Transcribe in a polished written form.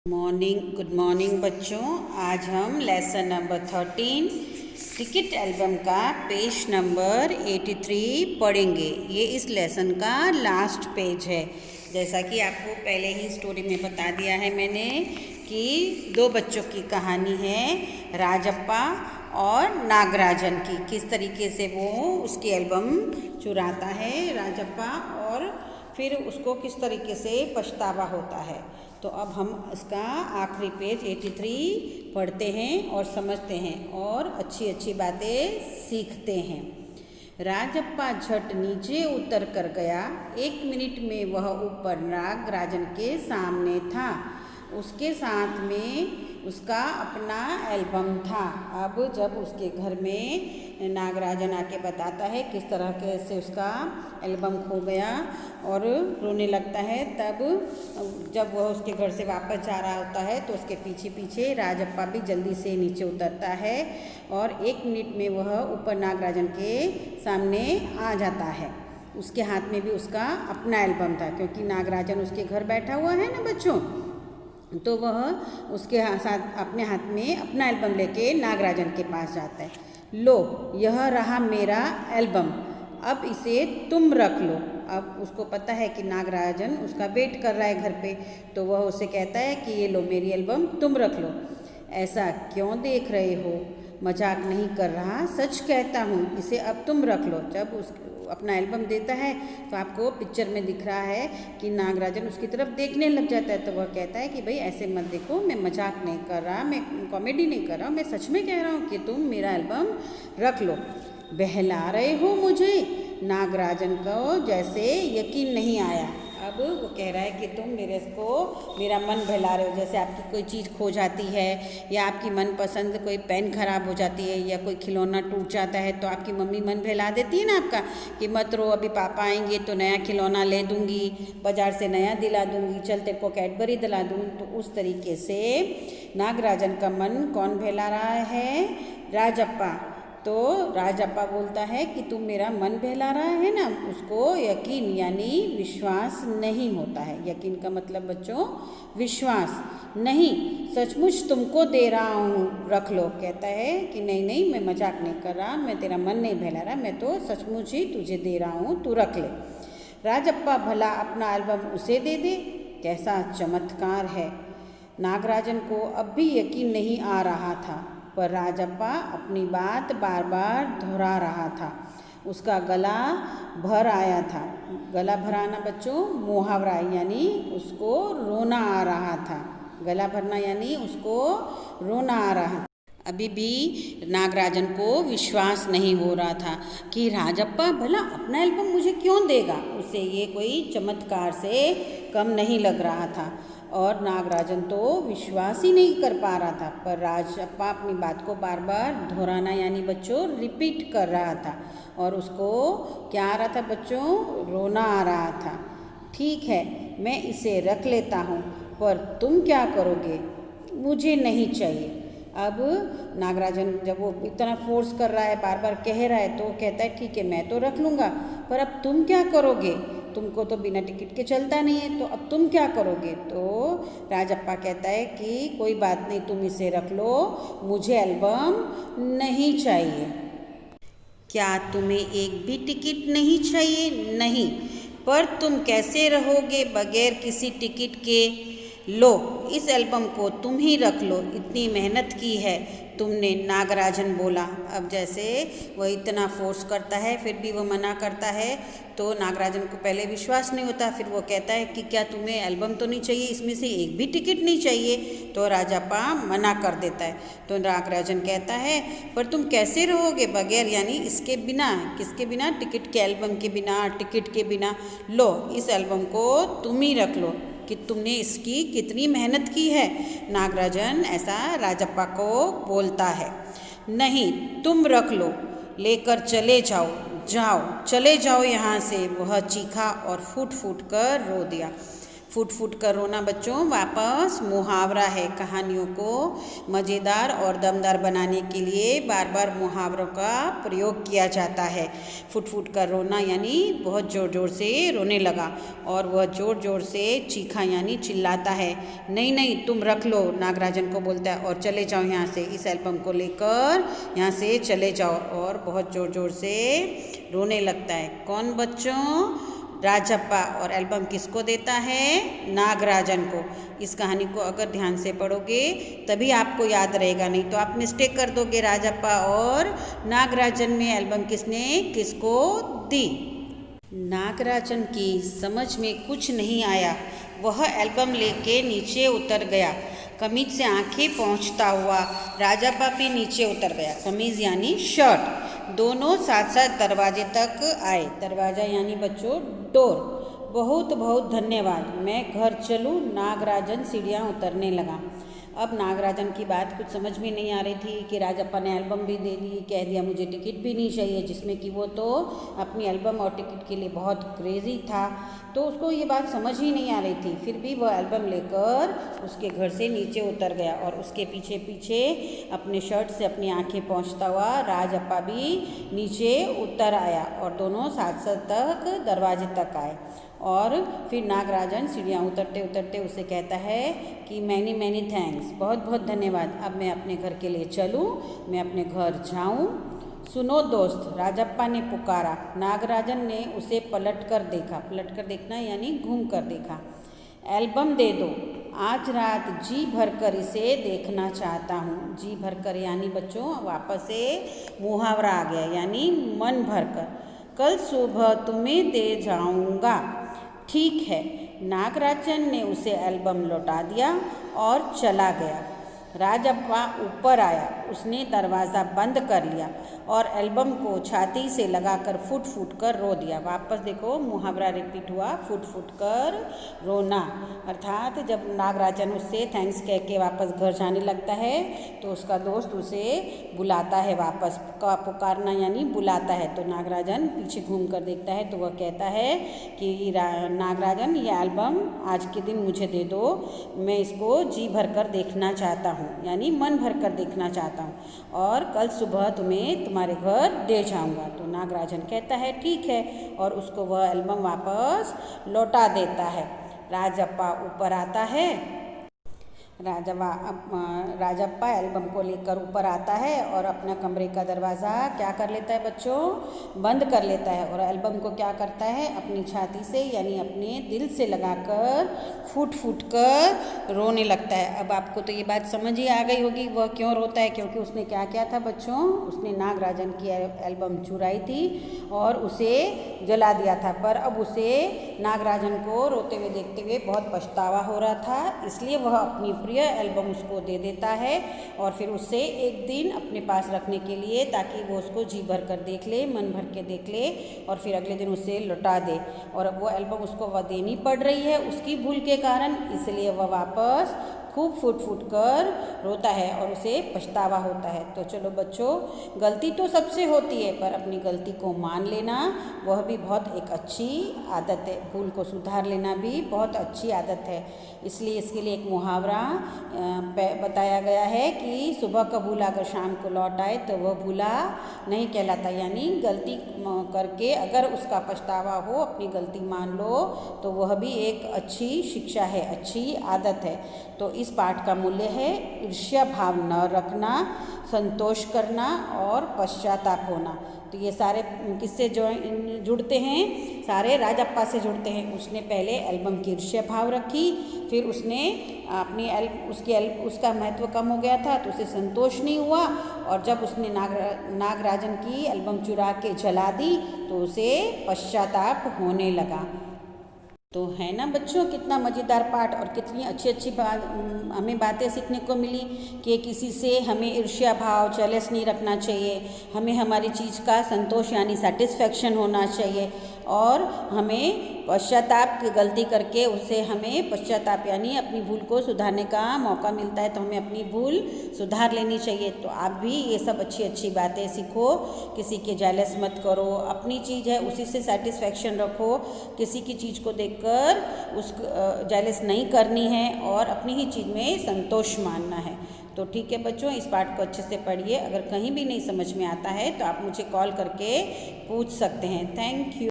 Good morning बच्चों। आज हम लेसन नंबर 13 टिकट एल्बम का पेज नंबर 83 पढ़ेंगे। ये इस लेसन का लास्ट पेज है। जैसा कि आपको पहले ही स्टोरी में बता दिया है मैंने कि दो बच्चों की कहानी है, राजप्पा और नागराजन की। किस तरीके से वो उसकी एल्बम चुराता है राजप्पा और फिर उसको किस तरीके से पछतावा होता है। तो अब हम इसका आखिरी पेज 83 पढ़ते हैं और समझते हैं और अच्छी अच्छी बातें सीखते हैं। राजप्पा झट नीचे उतर कर गया। 1 मिनट में वह ऊपर नागराजन के सामने था। उसके साथ में उसका अपना एल्बम था। अब जब उसके घर में नागराजन आके बताता है किस तरह के से उसका एल्बम खो गया और रोने लगता है, तब जब वह उसके घर से वापस जा रहा होता है तो उसके पीछे पीछे राजप्पा भी जल्दी से नीचे उतरता है और 1 मिनट में वह ऊपर नागराजन के सामने आ जाता है। उसके हाथ में भी उसका अपना एल्बम था, क्योंकि नागराजन उसके घर बैठा हुआ है ना बच्चों, तो वह उसके साथ अपने हाथ में अपना एल्बम लेके नागराजन के पास जाता है। लो, यह रहा मेरा एल्बम, अब इसे तुम रख लो। अब उसको पता है कि नागराजन उसका वेट कर रहा है घर पे, तो वह उसे कहता है कि ये लो मेरी एल्बम, तुम रख लो। ऐसा क्यों देख रहे हो? मजाक नहीं कर रहा, सच कहता हूँ, इसे अब तुम रख लो। जब उस अपना एल्बम देता है तो आपको पिक्चर में दिख रहा है कि नागराजन उसकी तरफ देखने लग जाता है। तो वह कहता है कि भाई ऐसे मत देखो, मैं मजाक नहीं कर रहा, मैं कॉमेडी नहीं कर रहा हूँ, मैं सच में कह रहा हूँ कि तुम मेरा एल्बम रख लो। बहला रहे हो मुझे? नागराजन को जैसे यकीन नहीं आया। अब वो कह रहा है कि तुम मेरा मन बहला रहे हो। जैसे आपकी कोई चीज़ खो जाती है या आपकी मनपसंद कोई पेन खराब हो जाती है या कोई खिलौना टूट जाता है तो आपकी मम्मी मन बहला देती है ना आपका कि मत रो, अभी पापा आएंगे तो नया खिलौना ले दूँगी, बाज़ार से नया दिला दूँगी, चल तेरे को कैडबरी दिला दूँ। तो उस तरीके से नागराजन का मन कौन बहला रहा है? राजप्पा। तो राजप्पा बोलता है कि तुम मेरा मन बहला रहा है ना। उसको यकीन यानी विश्वास नहीं होता है। यकीन का मतलब बच्चों विश्वास नहीं, सचमुच तुमको दे रहा हूँ, रख लो। कहता है कि नहीं नहीं, मैं मजाक नहीं कर रहा, मैं तेरा मन नहीं बहला रहा, मैं तो सचमुच ही तुझे दे रहा हूँ, तू रख ले। राजप्पा भला अपना एल्बम उसे दे दे, कैसा चमत्कार है। नागराजन को अब भी यकीन नहीं आ रहा था, पर राजप्पा अपनी बात बार बार दोहरा रहा था। उसका गला भर आया था। गला भराना बच्चों मुहावरा, यानी उसको रोना आ रहा था। गला भरना यानी उसको रोना आ रहा था। अभी भी नागराजन को विश्वास नहीं हो रहा था कि राजप्पा भला अपना एल्बम मुझे क्यों देगा। उसे ये कोई चमत्कार से कम नहीं लग रहा था और नागराजन तो विश्वास ही नहीं कर पा रहा था। पर राजप्पा अपनी बात को बार बार दोहराना यानी बच्चों रिपीट कर रहा था और उसको क्या आ रहा था बच्चों? रोना आ रहा था। ठीक है, मैं इसे रख लेता हूँ, पर तुम क्या करोगे? मुझे नहीं चाहिए। अब नागराजन जब वो इतना फोर्स कर रहा है, बार बार कह रहा है, तो वो कहता है ठीक है मैं तो रख लूँगा, पर अब तुम क्या करोगे? तुमको तो बिना टिकट के चलता नहीं है, तो अब तुम क्या करोगे? तो राजप्पा कहता है कि कोई बात नहीं, तुम इसे रख लो, मुझे एल्बम नहीं चाहिए। क्या तुम्हें एक भी टिकट नहीं चाहिए? नहीं। पर तुम कैसे रहोगे बगैर किसी टिकट के? लो, इस एल्बम को तुम ही रख लो, इतनी मेहनत की है तुमने, नागराजन बोला। अब जैसे वह इतना फोर्स करता है फिर भी वो मना करता है, तो नागराजन को पहले विश्वास नहीं होता। फिर वो कहता है कि क्या तुम्हें एल्बम तो नहीं चाहिए, इसमें से एक भी टिकट नहीं चाहिए? तो राजप्पा मना कर देता है। तो नागराजन कहता है पर तुम कैसे रहोगे बगैर, यानी इसके बिना, किसके बिना? टिकट के, एल्बम के बिना, टिकट के बिना। लो, इस एल्बम को तुम ही रख लो कि तुमने इसकी कितनी मेहनत की है। नागराजन ऐसा राजप्पा को बोलता है। नहीं, तुम रख लो, लेकर चले जाओ, जाओ चले जाओ यहाँ से। वह चीखा और फूट फूट कर रो दिया। फुट फुट कर रोना बच्चों वापस मुहावरा है। कहानियों को मज़ेदार और दमदार बनाने के लिए बार बार मुहावरों का प्रयोग किया जाता है। फुट फुट कर रोना यानी बहुत ज़ोर ज़ोर से रोने लगा, और वह ज़ोर ज़ोर से चीखा यानी चिल्लाता है। नहीं नहीं तुम रख लो, नागराजन को बोलता है, और चले जाओ यहाँ से, इस एल्बम को लेकर यहाँ से चले जाओ, और बहुत ज़ोर ज़ोर से रोने लगता है। कौन बच्चों? राजप्पा। और एल्बम किसको देता है? नागराजन को। इस कहानी को अगर ध्यान से पढ़ोगे तभी आपको याद रहेगा, नहीं तो आप मिस्टेक कर दोगे। राजप्पा और नागराजन में एल्बम किसने किसको दी? नागराजन की समझ में कुछ नहीं आया। वह एल्बम लेके नीचे उतर गया। कमीज से आंखें पहुंचता हुआ राजप्पा भी नीचे उतर गया। कमीज यानी शर्ट। दोनों साथ साथ दरवाजे तक आए। दरवाज़ा यानी बच्चों डोर। बहुत बहुत धन्यवाद, मैं घर चलूँ। नागराजन सीढ़ियाँ उतरने लगा। अब नागराजन की बात कुछ समझ में नहीं आ रही थी कि राजप्पा ने एल्बम भी दे दी, कह दिया मुझे टिकट भी नहीं चाहिए, जिसमें कि वो तो अपनी एल्बम और टिकट के लिए बहुत क्रेज़ी था। तो उसको ये बात समझ ही नहीं आ रही थी। फिर भी वह एल्बम लेकर उसके घर से नीचे उतर गया, और उसके पीछे पीछे अपने शर्ट से अपनी आंखें पोंछता हुआ राजप्पा भी नीचे उतर आया, और दोनों साथ साथ तक दरवाजे तक आए। और फिर नागराजन सीढ़ियाँ उतरते उतरते उसे कहता है कि मैनी मैनी थैंक्स, बहुत बहुत धन्यवाद। अब मैं अपने घर के लिए चलूँ, मैं अपने घर जाऊँ। सुनो दोस्त, राजप्पा ने पुकारा। नागराजन ने उसे पलट कर देखा। पलट कर देखना यानी घूम कर देखा। एल्बम दे दो, आज रात जी भरकर इसे देखना चाहता हूँ। जी भरकर यानी बच्चों वापस से मुहावरा आ गया, यानी मन भरकर। कल सुबह तुम्हें दे जाऊँगा। ठीक है। नागराजन ने उसे एल्बम लौटा दिया और चला गया। राजप्पा ऊपर आया। उसने दरवाज़ा बंद कर लिया और एल्बम को छाती से लगाकर फुट फुट कर रो दिया। वापस देखो मुहावरा रिपीट हुआ, फुट फुट कर रोना। अर्थात जब नागराजन उससे थैंक्स कह के वापस घर जाने लगता है तो उसका दोस्त उसे बुलाता है वापस। पुकारना यानी बुलाता है। तो नागराजन पीछे घूम कर देखता है तो वह कहता है कि नागराजन ये एल्बम आज के दिन मुझे दे दो, मैं इसको जी भर कर देखना चाहता हूँ, यानी मन भर कर देखना चाहता हूँ, और कल सुबह तुम्हें तुम्हारे घर दे जाऊँगा। तो नागराजन कहता है ठीक है, और उसको वह एल्बम वापस लौटा देता है। राजप्पा ऊपर आता है। राजप्पा एल्बम को लेकर ऊपर आता है और अपना कमरे का दरवाज़ा क्या कर लेता है बच्चों? बंद कर लेता है, और एल्बम को क्या करता है? अपनी छाती से यानी अपने दिल से लगाकर फूट फूट कर रोने लगता है। अब आपको तो ये बात समझ ही आ गई होगी वह क्यों रोता है, क्योंकि उसने क्या किया था बच्चों? उसने नागराजन की एल्बम चुराई थी और उसे जला दिया था। पर अब उसे नागराजन को रोते हुए देखते हुए बहुत पछतावा हो रहा था, इसलिए वह अपनी प्रिय एल्बम उसको दे देता है और फिर उससे एक दिन अपने पास रखने के लिए, ताकि वो उसको जी भर कर देख ले, मन भर के देख ले, और फिर अगले दिन उसे लौटा दे। और अब वो एल्बम उसको वह देनी पड़ रही है उसकी भूल के कारण, इसलिए वह वापस खूब फूट फूट कर रोता है और उसे पछतावा होता है। तो चलो बच्चों, गलती तो सबसे होती है, पर अपनी गलती को मान लेना वह भी बहुत एक अच्छी आदत है। भूल को सुधार लेना भी बहुत अच्छी आदत है। इसलिए इसके लिए एक मुहावरा बताया गया है कि सुबह का भूला अगर शाम को लौट आए तो वह भूला नहीं कहलाता। यानी गलती करके अगर उसका पछतावा हो, अपनी गलती मान लो, तो वह भी एक अच्छी शिक्षा है, अच्छी आदत है। तो इस पाठ का मूल्य है ईर्ष्या भाव न रखना, संतोष करना और पश्चाताप होना। तो ये सारे किससे जुड़ते हैं? सारे राजप्पा से जुड़ते हैं। उसने पहले एल्बम की ईर्ष्या भाव रखी, फिर उसने अपनी उसका महत्व कम हो गया था तो उसे संतोष नहीं हुआ, और जब उसने नागराजन की एल्बम चुरा के जला दी तो उसे पश्चाताप होने लगा। तो है ना बच्चों, कितना मज़ेदार पाठ और कितनी अच्छी अच्छी हमें बातें सीखने को मिली कि किसी से हमें ईर्ष्या भाव, जेलस नहीं रखना चाहिए, हमें हमारी चीज़ का संतोष यानी सेटिस्फेक्शन होना चाहिए, और हमें पश्चाताप की गलती करके उससे हमें पश्चाताप यानी अपनी भूल को सुधारने का मौका मिलता है, तो हमें अपनी भूल सुधार लेनी चाहिए। तो आप भी ये सब अच्छी अच्छी बातें सीखो, किसी के जेलस मत करो, अपनी चीज़ है उसी से सेटिस्फेक्शन रखो, किसी की चीज़ को देखकर उसको जेलस नहीं करनी है और अपनी ही चीज़ में संतोष मानना है। तो ठीक है बच्चों, इस पाठ को अच्छे से पढ़िए। अगर कहीं भी नहीं समझ में आता है तो आप मुझे कॉल करके पूछ सकते हैं। Thank you.